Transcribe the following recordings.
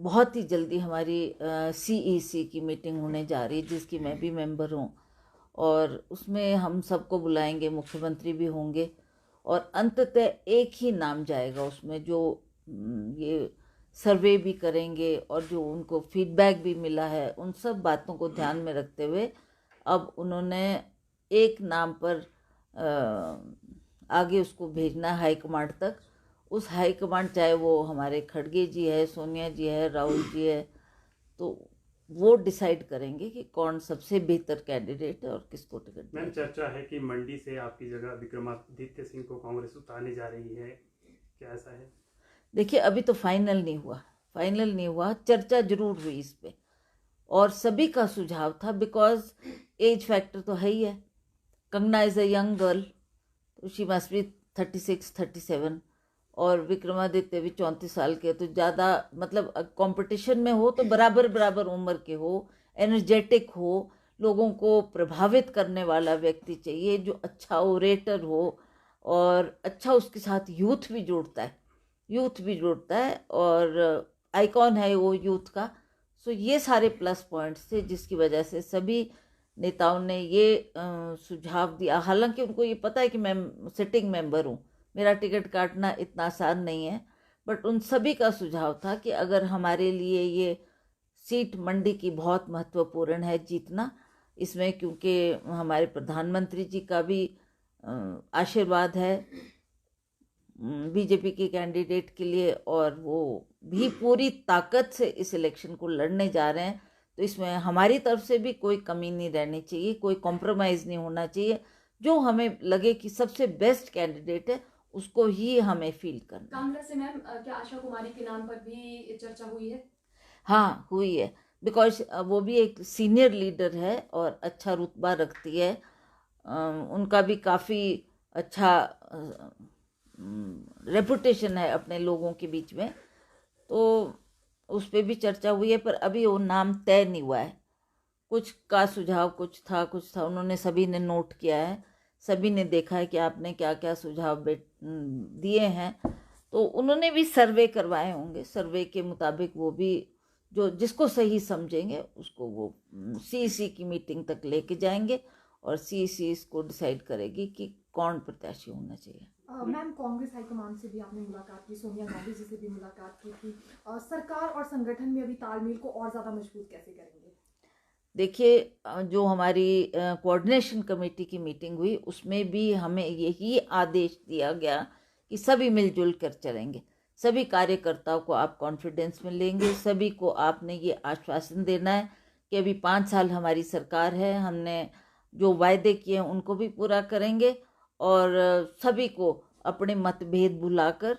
बहुत ही जल्दी हमारी CEC की मीटिंग होने जा रही है, जिसकी मैं भी मेंबर हूँ, और उसमें हम सबको बुलाएंगे, मुख्यमंत्री भी होंगे, और अंततः एक ही नाम जाएगा उसमें, जो ये सर्वे भी करेंगे और जो उनको फीडबैक भी मिला है, उन सब बातों को ध्यान में रखते हुए अब उन्होंने एक नाम पर आगे उसको भेजना है हाईकमांड तक। उस हाईकमांड, चाहे वो हमारे खड़गे जी है, सोनिया जी है, राहुल जी है, तो वो डिसाइड करेंगे कि कौन सबसे बेहतर कैंडिडेट है और किसको टिकट। मैम, चर्चा है कि मंडी से आपकी जगह विक्रमादित्य सिंह को कांग्रेस उतारने जा रही है, क्या ऐसा है? देखिए, अभी तो फाइनल नहीं हुआ, चर्चा जरूर हुई इस पे, और सभी का सुझाव था, बिकॉज एज फैक्टर तो है ही है। Kangana is a young girl, तो शी मस्ट बी 36-37, और विक्रमादित्य भी 34 साल के, तो ज़्यादा मतलब कंपटीशन में हो तो बराबर बराबर उम्र के हो, एनर्जेटिक हो, लोगों को प्रभावित करने वाला व्यक्ति चाहिए, जो अच्छा ओरेटर हो, और अच्छा उसके साथ यूथ भी जुड़ता है और आइकॉन है वो यूथ का। सो ये सारे प्लस पॉइंट्स थे, जिसकी वजह से सभी नेताओं ने ये सुझाव दिया। हालांकि उनको ये पता है कि मैं सिटिंग मेंबर हूँ, मेरा टिकट काटना इतना आसान नहीं है, बट उन सभी का सुझाव था कि अगर हमारे लिए ये सीट मंडी की बहुत महत्वपूर्ण है जीतना, इसमें क्योंकि हमारे प्रधानमंत्री जी का भी आशीर्वाद है बीजेपी के कैंडिडेट के लिए, और वो भी पूरी ताकत से इस इलेक्शन को लड़ने जा रहे हैं, तो इसमें हमारी तरफ से भी कोई कमी नहीं रहनी चाहिए, कोई कॉम्प्रोमाइज़ नहीं होना चाहिए। जो हमें लगे कि सबसे बेस्ट कैंडिडेट है, उसको ही हमें फील करना। कांग्रेस से मैम क्या आशा कुमारी के नाम पर भी चर्चा हुई है? हाँ, हुई है, बिकॉज वो भी एक सीनियर लीडर है और अच्छा रुतबा रखती है। उनका भी काफ़ी अच्छा रेपुटेशन है अपने लोगों के बीच में, तो उस पर भी चर्चा हुई है, पर अभी वो नाम तय नहीं हुआ है। कुछ का सुझाव कुछ था, उन्होंने सभी ने नोट किया है, सभी ने देखा है कि आपने क्या क्या सुझाव दिए हैं, तो उन्होंने भी सर्वे करवाए होंगे। सर्वे के मुताबिक वो भी जो जिसको सही समझेंगे उसको वो CEC की मीटिंग तक लेके जाएंगे, और CEC इसको डिसाइड करेगी कि कौन प्रत्याशी होना चाहिए। मैम, कांग्रेस हाईकमान से भी आपने मुलाकात की, सोनिया गांधी जी से भी मुलाकात की थी। सरकार और संगठन में अभी तालमेल को और ज़्यादा मजबूत कैसे करेंगे? देखिए, जो हमारी कोऑर्डिनेशन कमेटी की मीटिंग हुई, उसमें भी हमें यही आदेश दिया गया कि सभी मिलजुल कर चलेंगे, सभी कार्यकर्ताओं को आप कॉन्फिडेंस में लेंगे, सभी को आपने ये आश्वासन देना है कि अभी 5 साल हमारी सरकार है, हमने जो वायदे किए हैं उनको भी पूरा करेंगे, और सभी को अपने मतभेद भुलाकर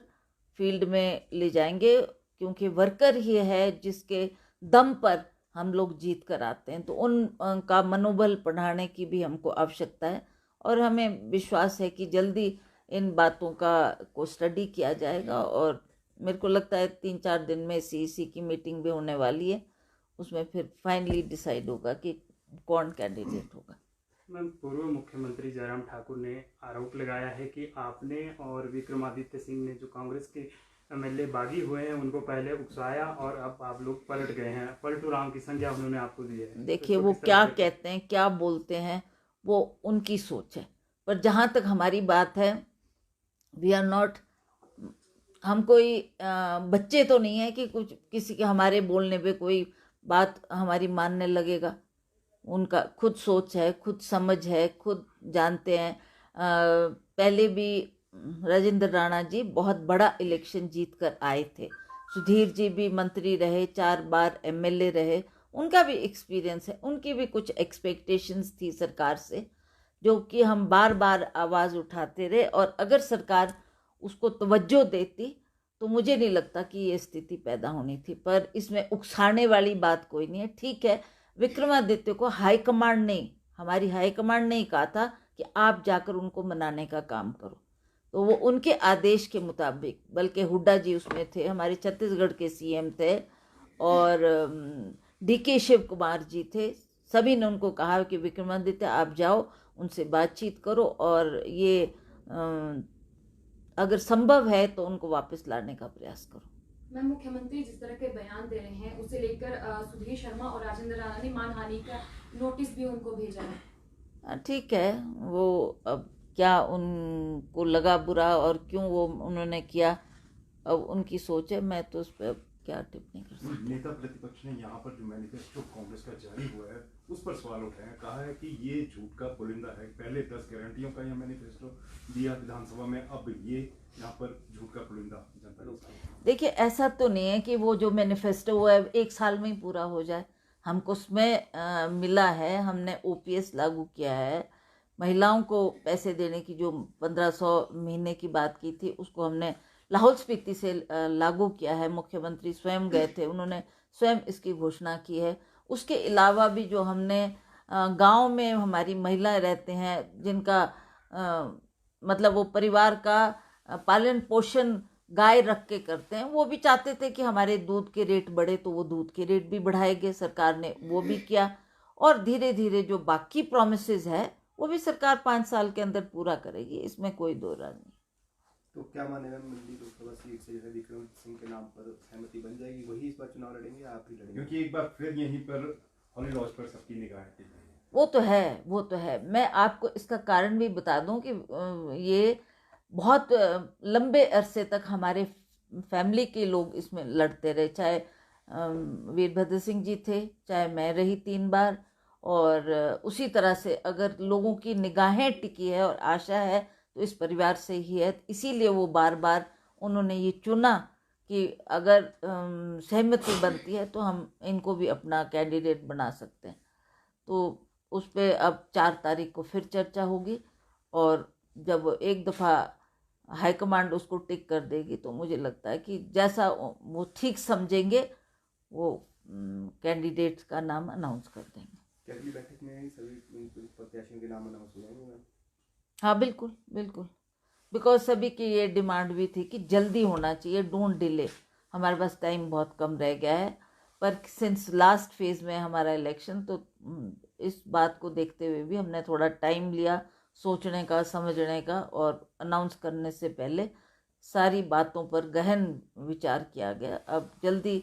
फील्ड में ले जाएंगे, क्योंकि वर्कर ही है जिसके दम पर हम लोग जीत कर आते हैं, तो उनका मनोबल बढ़ाने की भी हमको आवश्यकता है, और हमें विश्वास है कि जल्दी इन बातों को स्टडी किया जाएगा, और मेरे को लगता है 3-4 दिन में CEC की मीटिंग भी होने वाली है, उसमें फिर फाइनली डिसाइड होगा कि कौन कैंडिडेट होगा। मैम, पूर्व मुख्यमंत्री जयराम ठाकुर ने आरोप लगाया है कि आपने और विक्रमादित्य सिंह ने, जो कांग्रेस के MLA बागी हुए हैं, उनको पहले उकसाया और अब आप लोग पलट गए हैं। पलटू राम की संज्ञा उन्होंने आपको दी है। देखिए, वो क्या कहते हैं, क्या बोलते हैं, वो उनकी सोच है, पर जहाँ तक हमारी बात है, वी आर नॉट, हम कोई बच्चे तो नहीं है कि कुछ किसी के हमारे बोलने पे कोई बात हमारी मानने लगेगा। उनका खुद सोच है, खुद समझ है, खुद जानते हैं। पहले भी राजेंद्र राणा जी बहुत बड़ा इलेक्शन जीत कर आए थे, सुधीर जी भी मंत्री रहे, 4 बार MLA रहे, उनका भी एक्सपीरियंस है, उनकी भी कुछ एक्सपेक्टेशंस थी सरकार से, जो कि हम बार बार आवाज़ उठाते रहे, और अगर सरकार उसको तवज्जो देती तो मुझे नहीं लगता कि ये स्थिति पैदा होनी थी। पर इसमें उकसाने वाली बात कोई नहीं है। ठीक है, विक्रमादित्य को हाईकमांड ने, हमारी हाईकमांड ने ही कहा था कि आप जाकर उनको मनाने का काम करो, तो वो उनके आदेश के मुताबिक, बल्कि हुड्डा जी उसमें थे, हमारे छत्तीसगढ़ के CM थे, और DK शिव कुमार जी थे, सभी ने उनको कहा कि विक्रमादित्य आप जाओ, उनसे बातचीत करो, और ये अगर संभव है तो उनको वापस लाने का प्रयास करो। मैं मुख्यमंत्री जिस तरह के बयान दे रहे हैं उसे लेकर सुधीर शर्मा और राजेंद्र राणा ने मानहानि का नोटिस भी उनको भेजा है। ठीक है, वो अब क्या उनको लगा बुरा और क्यों वो उन्होंने किया, अब उनकी सोच है, मैं तो उस पर क्या टिप्पणी कर सकती। नेता प्रतिपक्ष ने यहाँ पर जो मैनिफेस्टो कांग्रेस का जारी हुआ है उस पर सवाल उठाए हैं, कहा है कि ये झूठ का पुलिंदा है। पहले 10 गारंटियों का यह मैनिफेस्टो दिया विधानसभा में, अब ये यहाँ पर झूठ का पुलिंदा जनता को। देखिए, ऐसा तो नहीं है कि वो जो मैनिफेस्टो हुआ है 1 साल में ही पूरा हो जाए। हमको उसमें मिला है, हमने ओपीएस लागू किया है, महिलाओं को पैसे देने की जो 1500 महीने की बात की थी उसको हमने लाहौल स्पीति से लागू किया है। मुख्यमंत्री स्वयं गए थे, उन्होंने स्वयं इसकी घोषणा की है। उसके अलावा भी जो हमने गांव में हमारी महिलाएं रहते हैं जिनका मतलब वो परिवार का पालन पोषण गाय रख के करते हैं, वो भी चाहते थे कि हमारे दूध के रेट बढ़े, तो वो दूध के रेट भी बढ़ाए गए, सरकार ने वो भी किया। और धीरे धीरे जो बाकी प्रोमिसेस है वो भी सरकार 5 साल के अंदर पूरा करेगी, इसमें कोई दो राय नहीं। तो क्या मानेगा, मंडी लोकसभा सीट से जो है विक्रम सिंह के नाम पर सहमति बन जाएगी, वही इस बार चुनाव लड़ेंगे या आप ही लड़ेंगे? क्योंकि एक बार फिर यहीं पर हॉली लॉज पर सबकी निगाहें टिकी हैं। वो तो है, वो तो है। मैं आपको इसका कारण भी बता दूं कि ये बहुत लंबे अरसे तक हमारे फैमिली के लोग इसमें लड़ते रहे, चाहे वीरभद्र सिंह जी थे, चाहे मैं रही 3 बार, और उसी तरह से अगर लोगों की निगाहें टिकी है और आशा है तो इस परिवार से ही है। इसीलिए वो बार बार उन्होंने ये चुना कि अगर सहमति बनती है तो हम इनको भी अपना कैंडिडेट बना सकते हैं। तो उस पर अब 4 तारीख को फिर चर्चा होगी, और जब एक दफ़ा हाईकमांड उसको टिक कर देगी तो मुझे लगता है कि जैसा वो ठीक समझेंगे वो कैंडिडेट्स का नाम अनाउंस कर देंगे। क्या अगली बैठक में सभी प्रत्याशियों के नाम अनाउंस हो जाएंगे? हाँ, बिल्कुल बिल्कुल, बिकॉज सभी की ये डिमांड भी थी कि जल्दी होना चाहिए, डोंट डिले। हमारे पास टाइम बहुत कम रह गया है, पर सिंस लास्ट फेज में हमारा इलेक्शन, तो इस बात को देखते हुए भी हमने थोड़ा टाइम लिया सोचने का, समझने का, और अनाउंस करने से पहले सारी बातों पर गहन विचार किया गया। अब जल्दी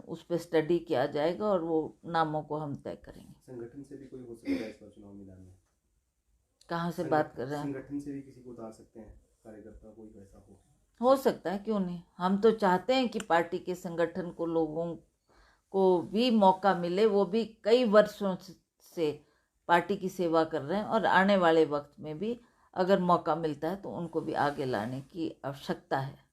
उस पर स्टडी किया जाएगा और वो नामों को हम तय करेंगे। संगठन से भी कोई हो सकता है इस बार चुनाव मैदान में? कहाँ से बात कर रहे हैं? संगठन से भी किसी को उतार सकते हैं, कार्यकर्ता कोई वैसा हो सकता है, क्यों नहीं। हम तो चाहते हैं कि पार्टी के संगठन को, लोगों को भी मौका मिले, वो भी कई वर्षों से पार्टी की सेवा कर रहे हैं, और आने वाले वक्त में भी अगर मौका मिलता है तो उनको भी आगे लाने की आवश्यकता है।